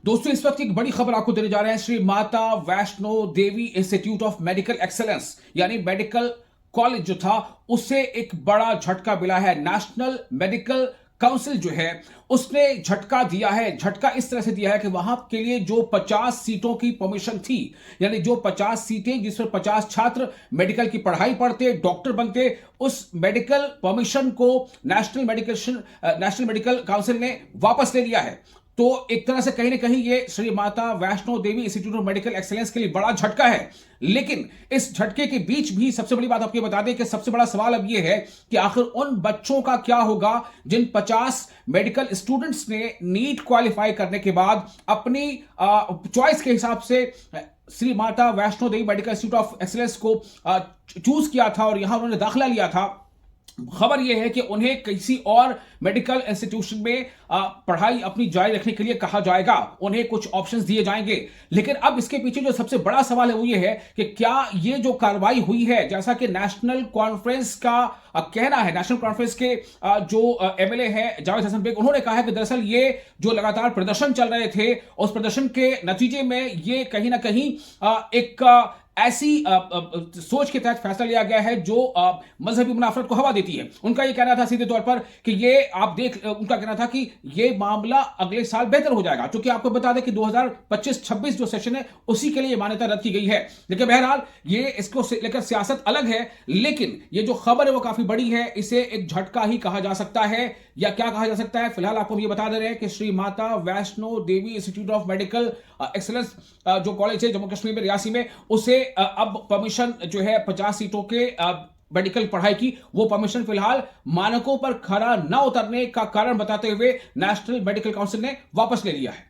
दोस्तों इस वक्त एक बड़ी खबर आपको देने जा रहे हैं। Shri Mata Vaishno Devi institute of medical excellence यानी मेडिकल कॉलेज जो था उसे एक बड़ा झटका मिला है। नेशनल मेडिकल काउंसिल जो है उसने झटका दिया है। झटका इस तरह से दिया है कि वहां के लिए जो 50 सीटों की परमिशन थी, यानी जो 50 सीटें जिस पर 50 छात्र मेडिकल की पढ़ाई पढ़ते, डॉक्टर बनते, उस मेडिकल परमिशन को नेशनल मेडिकल काउंसिल ने वापस ले लिया है। तो एक तरह से कहीं ना कहीं ये Shri Mata Vaishno Devi institute of medical excellence के लिए बड़ा झटका है। लेकिन इस झटके के बीच भी सबसे बड़ी बात आपको बता दें कि सबसे बड़ा सवाल अब यह है कि आखिर उन बच्चों का क्या होगा जिन 50 मेडिकल स्टूडेंट्स ने नीट क्वालिफाई करने के बाद अपनी चॉइस के हिसाब से Shri Mata Vaishno Devi medical institute of excellence को चूज किया था और यहां उन्होंने दाखिला लिया था। खबर यह है कि उन्हें किसी और मेडिकल इंस्टीट्यूशन में पढ़ाई अपनी जारी रखने के लिए कहा जाएगा, उन्हें कुछ ऑप्शंस दिए जाएंगे। लेकिन अब इसके पीछे जो सबसे बड़ा सवाल है वो ये है कि क्या ये जो कार्रवाई हुई है, जैसा कि नेशनल कॉन्फ्रेंस का कहना है, नेशनल कॉन्फ्रेंस के जो एमएलए है जावेद हसन बेग, उन्होंने कहा है कि दरअसल ये जो लगातार प्रदर्शन चल रहे थे उस प्रदर्शन के नतीजे में ये कहीं ना कहीं एक ऐसी सोच के तहत फैसला लिया गया है जो मजहबी मुनाफरत को हवा देती है। उनका यह कहना था सीधे तौर पर कि ये उनका कहना था कि ये मामला अगले साल बेहतर हो जाएगा, क्योंकि आपको बता दें कि 2025-26 जो सेशन है उसी के लिए मान्यता रद्द की गई है। लेकिन बहरहाल ये इसको लेकर सियासत अलग है, लेकिन ये जो खबर है वो काफी बड़ी है। इसे एक झटका ही कहा जा सकता है या क्या कहा जा सकता है, फिलहाल आपको ये बता दे रहे हैं कि Shri Mata Vaishno Devi institute of medical excellence जो कॉलेज है जम्मू कश्मीर में रियासी में, उसे अब परमिशन जो है 50 सीटों के मेडिकल पढ़ाई की, वो परमिशन फिलहाल मानकों पर खरा न उतरने का कारण बताते हुए नेशनल मेडिकल काउंसिल ने वापस ले लिया है।